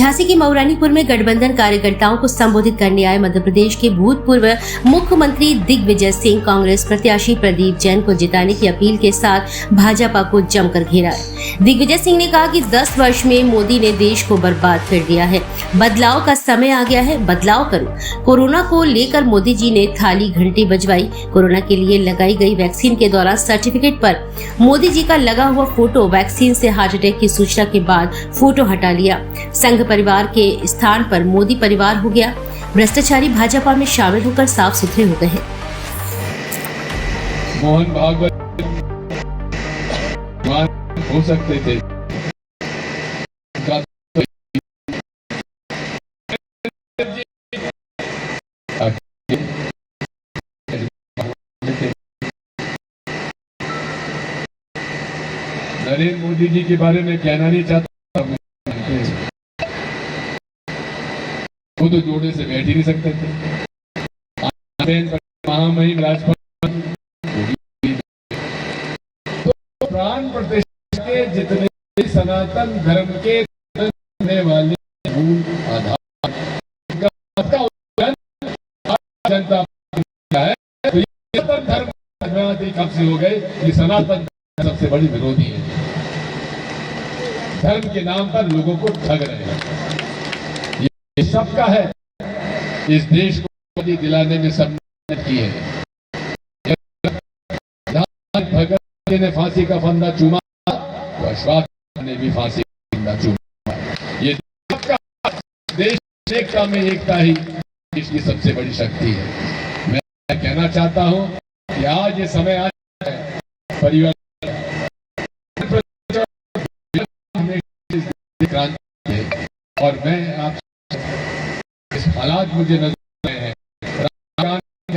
झांसी के मऊरानीपुर में गठबंधन कार्यकर्ताओं को संबोधित करने आए मध्य प्रदेश के भूतपूर्व मुख्यमंत्री दिग्विजय सिंह कांग्रेस प्रत्याशी प्रदीप जैन को जिताने की अपील के साथ भाजपा को जमकर घेरा है। दिग्विजय सिंह ने कहा कि 10 वर्ष में मोदी ने देश को बर्बाद कर दिया है, बदलाव का समय आ गया है, बदलाव करो। कोरोना को लेकर मोदी जी ने थाली घंटी बजवाई। कोरोना के लिए लगाई गई वैक्सीन के दौरान सर्टिफिकेट पर मोदी जी का लगा हुआ फोटो, वैक्सीन से हार्ट अटैक की सूचना के बाद फोटो हटा लिया। संघ परिवार के स्थान पर मोदी परिवार हो गया। भ्रष्टाचारी भाजपा में शामिल होकर साफ सुथरे हो गए हैं। मोहन भागवत हो सकते थे, नरेंद्र मोदी जी के बारे में कहना नहीं चाहता। वो तो जोड़े से बैठ ही नहीं सकते थे। महामहिम राजभवन तो प्राण प्रतिष्ठा के जितने सनातन धर्म के वाले मूल आधार जनता है। तो ये धर्म कब से हो गए? ये सनातन सबसे बड़ी विरोधी है। धर्म के नाम पर लोगों को ठग रहे हैं। ये सबका है। इस देश को दिलाने में सब की है। भगत ने फांसी का फंदा चूमा तो अशफाक ने भी फांसी का फंदा चूमा। ये देश एकता में एकता ही देश की सबसे बड़ी शक्ति है। मैं कहना चाहता हूं कि आज ये समय आ है परिवार और मैं आप इस हालात मुझे नजर आए हैं।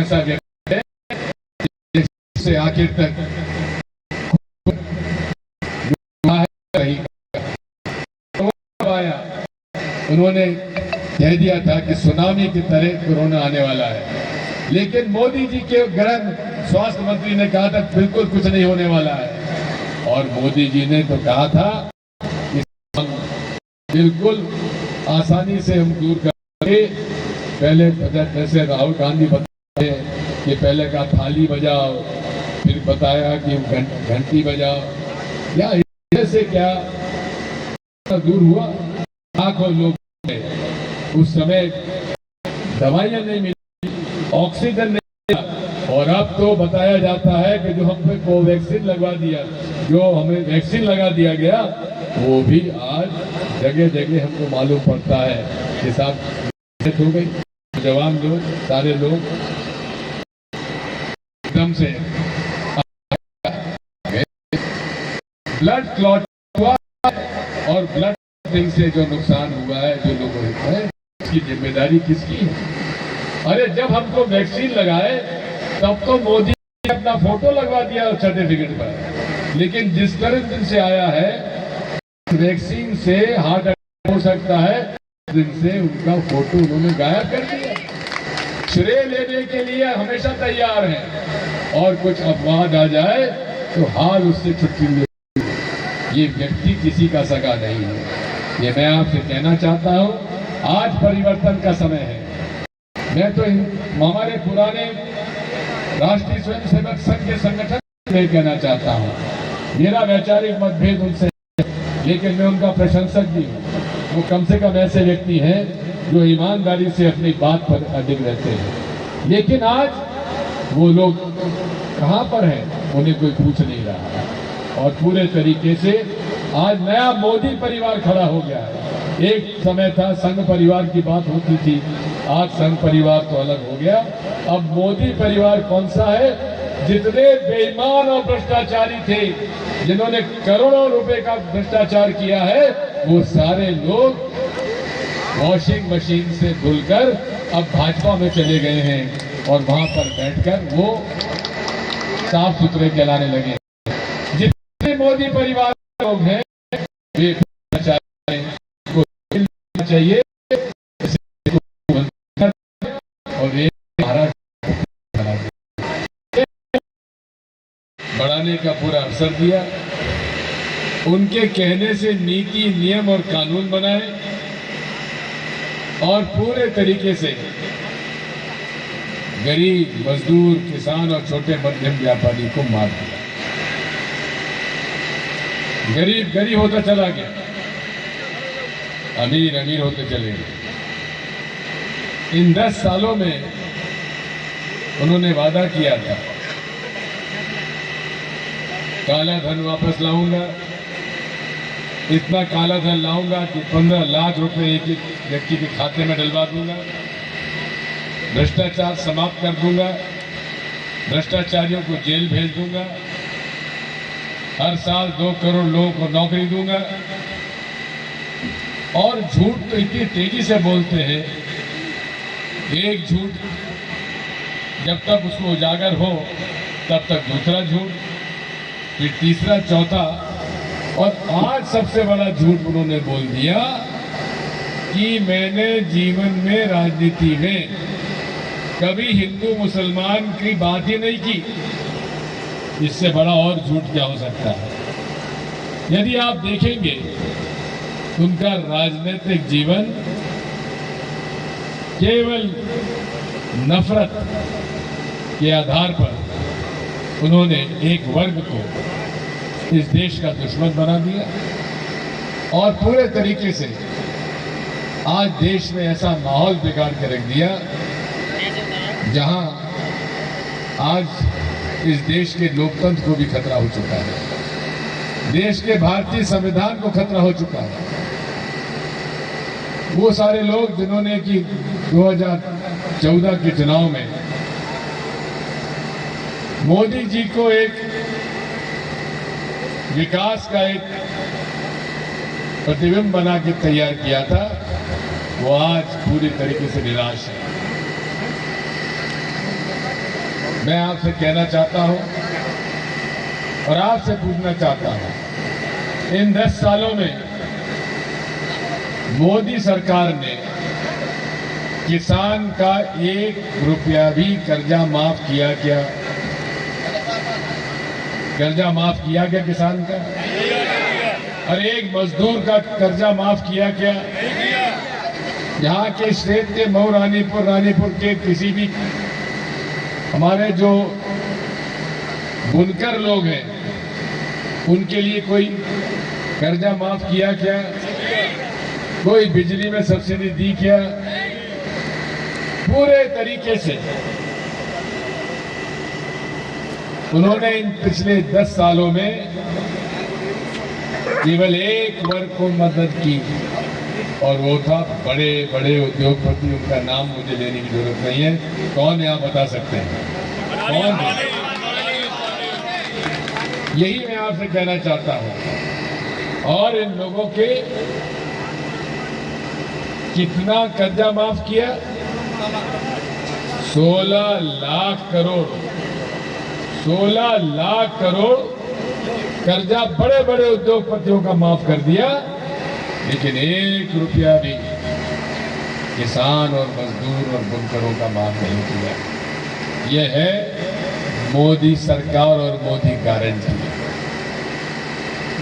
ऐसा व्यक्ति है जिससे आखिर तक उन्होंने कह दिया था कि सुनामी की तरह कोरोना आने वाला है, लेकिन मोदी जी के गृह स्वास्थ्य मंत्री ने कहा था बिल्कुल कुछ नहीं होने वाला है। और मोदी जी ने तो कहा था कि बिल्कुल आसानी से हम दूर करेंगे। पहले जैसे राहुल गांधी बताए कि पहले का थाली बजाओ, फिर बताया कि घंटी बजाओ, या इससे क्या दूर हुआ? लाखों लोग उस समय दवाइयां नहीं मिली, ऑक्सीजन नहीं मिला, और अब तो बताया जाता है कि जो हम पे कोवैक्सीन लगवा दिया, जो हमें वैक्सीन लगा दिया गया, वो भी आज जगह जगह हमको मालूम पड़ता है कि साहब हो गई। जवान लोग, सारे लोग एकदम से ब्लड क्लॉट हुआ और ब्लड से जो नुकसान हुआ है, जो लोगों को है, इसकी जिम्मेदारी किसकी है? अरे जब हमको वैक्सीन लगाए तब तो मोदी ने अपना फोटो लगवा दिया सर्टिफिकेट पर, लेकिन जिस तरह दिन से आया है वैक्सीन से हार्ट अटैक हो सकता है, दिन से उनका फोटो उन्होंने गायब कर दिया। श्रेय लेने के लिए हमेशा तैयार हैं और कुछ अपवाद आ जाए तो हाल उससे छुट्टी ले। ये व्यक्ति किसी का सगा नहीं है। ये मैं आपसे कहना चाहता हूं, आज परिवर्तन का समय है। मैं तो हमारे पुराने राष्ट्रीय स्वयंसेवक संघ के संगठन में कहना चाहता हूं, मेरा वैचारिक मतभेद उनसे, लेकिन मैं उनका प्रशंसक भी हूँ। वो कम से कम ऐसे व्यक्ति हैं जो ईमानदारी से अपनी बात पर अडिग रहते हैं। लेकिन आज वो लोग कहाँ पर हैं, उन्हें कोई पूछ नहीं रहा। और पूरे तरीके से आज नया मोदी परिवार खड़ा हो गया है। एक समय था संघ परिवार की बात होती थी, आज संघ परिवार तो अलग हो गया। अब मोदी परिवार कौन सा है? जितने बेईमान और भ्रष्टाचारी थे, जिन्होंने करोड़ों रुपए का भ्रष्टाचार किया है, वो सारे लोग वॉशिंग मशीन से धुलकर अब भाजपा में चले गए हैं और वहां पर बैठकर वो साफ सुथरे कहलाने लगे। जितने मोदी परिवार लोग हैं वे चाहिए और ये बढ़ाने का पूरा अवसर दिया। उनके कहने से नीति, नियम और कानून बनाए। और पूरे तरीके से गरीब, मजदूर, किसान और छोटे मध्यम व्यापारी को मार दिया। गरीब गरीब होता चला गया, अमीर अमीर होते चले गए। इन 10 सालों में उन्होंने वादा किया था, काला धन वापस लाऊंगा, इतना काला धन लाऊंगा कि 15 लाख रुपए एक एक व्यक्ति के खाते में डलवा दूंगा, भ्रष्टाचार समाप्त कर दूंगा, भ्रष्टाचारियों को जेल भेज दूंगा, हर साल 2 करोड़ लोगों को नौकरी दूंगा। और झूठ तो इतनी तेजी से बोलते हैं, एक झूठ जब तक उसको उजागर हो तब तक दूसरा झूठ, फिर तीसरा, चौथा, और आज सबसे बड़ा झूठ उन्होंने बोल दिया कि मैंने जीवन में, राजनीति में कभी हिंदू मुसलमान की बात ही नहीं की। इससे बड़ा और झूठ क्या हो सकता है? यदि आप देखेंगे उनका राजनीतिक जीवन केवल नफरत के आधार पर उन्होंने एक वर्ग को इस देश का दुश्मन बना दिया और पूरे तरीके से आज देश में ऐसा माहौल बिगाड़ के रख दिया जहां आज इस देश के लोकतंत्र को भी खतरा हो चुका है, देश के भारतीय संविधान को खतरा हो चुका है। वो सारे लोग जिन्होंने कि 2014 के चुनाव में मोदी जी को एक विकास का एक प्रतिबिंब बना के तैयार किया था, वो आज पूरी तरीके से निराश है। मैं आपसे कहना चाहता हूं और आपसे पूछना चाहता हूं, इन 10 सालों में मोदी सरकार ने किसान का 1 रुपया भी कर्जा माफ किया क्या? कर्जा माफ किया क्या किसान का? और एक मजदूर का कर्जा माफ किया क्या? यहाँ के स्टेट के मऊ, रानीपुर के किसी भी हमारे जो बुनकर लोग हैं उनके लिए कोई कर्जा माफ किया क्या? कोई बिजली में सब्सिडी दी क्या? पूरे तरीके से उन्होंने इन पिछले 10 सालों में केवल एक वर्ग को मदद की और वो था बड़े बड़े उद्योगपति। उनका नाम मुझे लेने की जरूरत नहीं है, कौन यहाँ बता सकते हैं? कौन है? यही मैं आपसे कहना चाहता हूं। और इन लोगों के कितना कर्जा माफ किया? 16 लाख करोड़, 16 लाख करोड़ कर्जा बड़े बड़े उद्योगपतियों का माफ कर दिया, लेकिन 1 रुपया भी किसान और मजदूर और बुनकरों का माफ नहीं किया। यह है मोदी सरकार और मोदी गारंटी।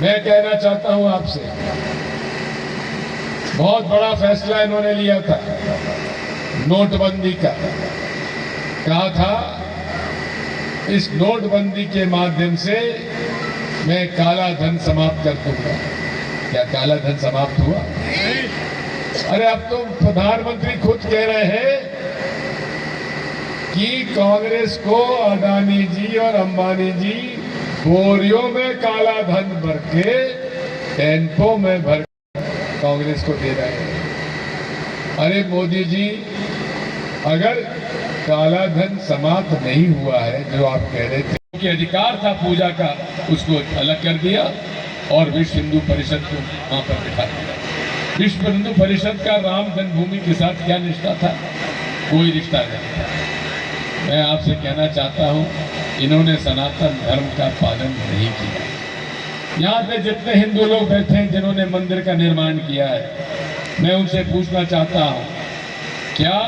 मैं कहना चाहता हूं आपसे, बहुत बड़ा फैसला इन्होंने लिया था नोटबंदी का। कहा था इस नोटबंदी के माध्यम से मैं काला धन समाप्त कर दूंगा। क्या काला धन समाप्त हुआ? अरे अब तो प्रधानमंत्री खुद कह रहे हैं कि कांग्रेस को अडानी जी और अंबानी जी बोरियों में काला धन भर के टेम्पो में भर कांग्रेस को दे रहे हैं। अरे मोदी जी, अगर काला धन समाप्त नहीं हुआ है जो आप कह रहे थे कि अधिकार था पूजा का, उसको अलग कर दिया और विश्व हिंदू परिषद को वहां पर बिठा दिया। विश्व हिंदू परिषद का राम जन्मभूमि के साथ क्या रिश्ता था? कोई रिश्ता नहीं था। मैं आपसे कहना चाहता हूं, इन्होंने सनातन धर्म का पालन नहीं किया। यहाँ पे जितने हिंदू लोग बैठे हैं जिन्होंने मंदिर का निर्माण किया है, मैं उनसे पूछना चाहता हूं, क्या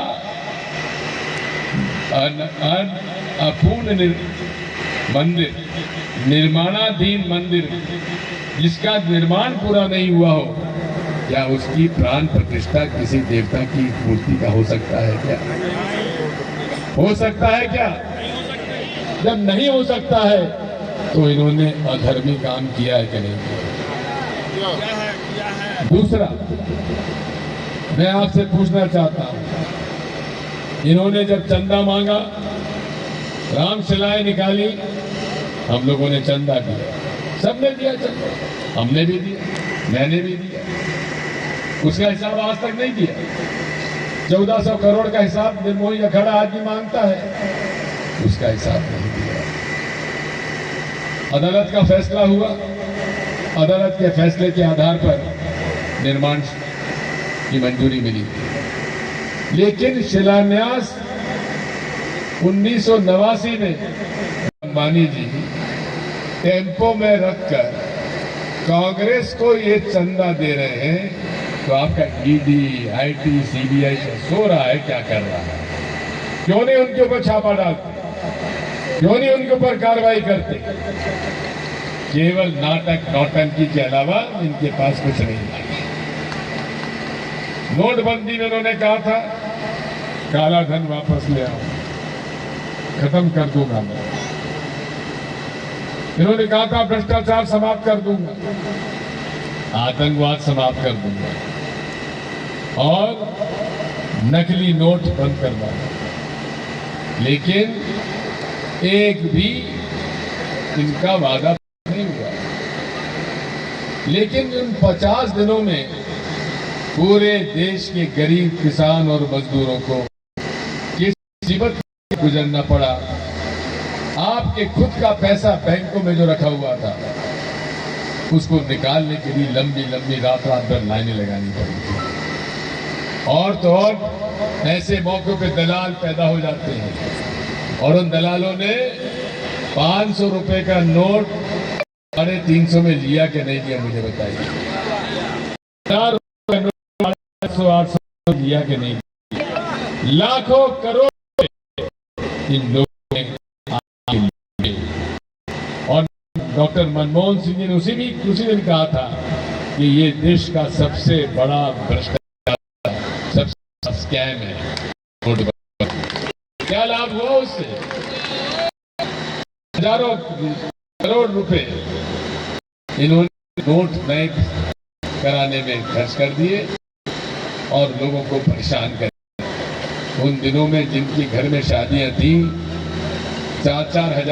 अपूर्ण मंदिर, निर्माणाधीन मंदिर जिसका निर्माण पूरा नहीं हुआ हो, क्या उसकी प्राण प्रतिष्ठा किसी देवता की मूर्ति का हो सकता है क्या? हो सकता है क्या? जब नहीं हो सकता है तो इन्होंने अधर्मी काम किया है कि नहीं किया? दूसरा, मैं आपसे पूछना चाहता हूं, इन्होंने जब चंदा मांगा, रामशिलाएं निकाली, हम लोगों ने चंदा दिया, सबने दिया चंदा, हमने भी दिया, मैंने भी दिया, उसका हिसाब आज तक नहीं दिया। 1400 करोड़ का हिसाब निर्मोही अखाड़ा आज भी मांगता है, उसका हिसाब नहीं दिया। अदालत का फैसला हुआ, अदालत के फैसले के आधार पर निर्माण की मंजूरी मिली, लेकिन शिलान्यास 1989 में अंबानी जी टेम्पो में रखकर कांग्रेस को ये चंदा दे रहे हैं, तो आपका ईडी, आईटी, सीबीआई सो रहा है, क्या कर रहा है? क्यों नहीं उनके ऊपर छापा डालते? क्यों नहीं उनके ऊपर कार्रवाई करते? केवल नाटक नौटंकी के अलावा इनके पास कुछ नहीं है। नोटबंदी में उन्होंने कहा था काला धन वापस ले आओ, खत्म कर दूंगा मैं। इन्होंने कहा था भ्रष्टाचार समाप्त कर दूंगा, आतंकवाद समाप्त कर दूंगा और नकली नोट बंद कर दूंगा, लेकिन एक भी इनका वादा नहीं हुआ। लेकिन उन 50 दिनों में पूरे देश के गरीब किसान और मजदूरों को किस मुसीबत से गुजरना पड़ा। आपके खुद का पैसा बैंकों में जो रखा हुआ था, उसको निकालने के लिए लंबी लंबी रात भर लाइनें लगानी पड़ी थी। और तो और ऐसे मौकों पे दलाल पैदा हो जाते हैं और उन दलालों ने 500 रुपए का नोट 350 में लिया कि नहीं लिया, मुझे बताइए। 800 लिया कि नहीं लिया? लाखों करोड़ इन लोगों ने और डॉक्टर मनमोहन सिंह जी ने उसी दिन कहा था कि ये देश का सबसे बड़ा भ्रष्टाचार, सबसे स्कैम है। क्या लाभ हुआ उससे? हजारों करोड़ रुपए इन्होंने नोट नए कराने में खर्च कर दिए और लोगों को परेशान कर दिया। उन दिनों में जिनकी घर में शादियां थी, 4-4 हजार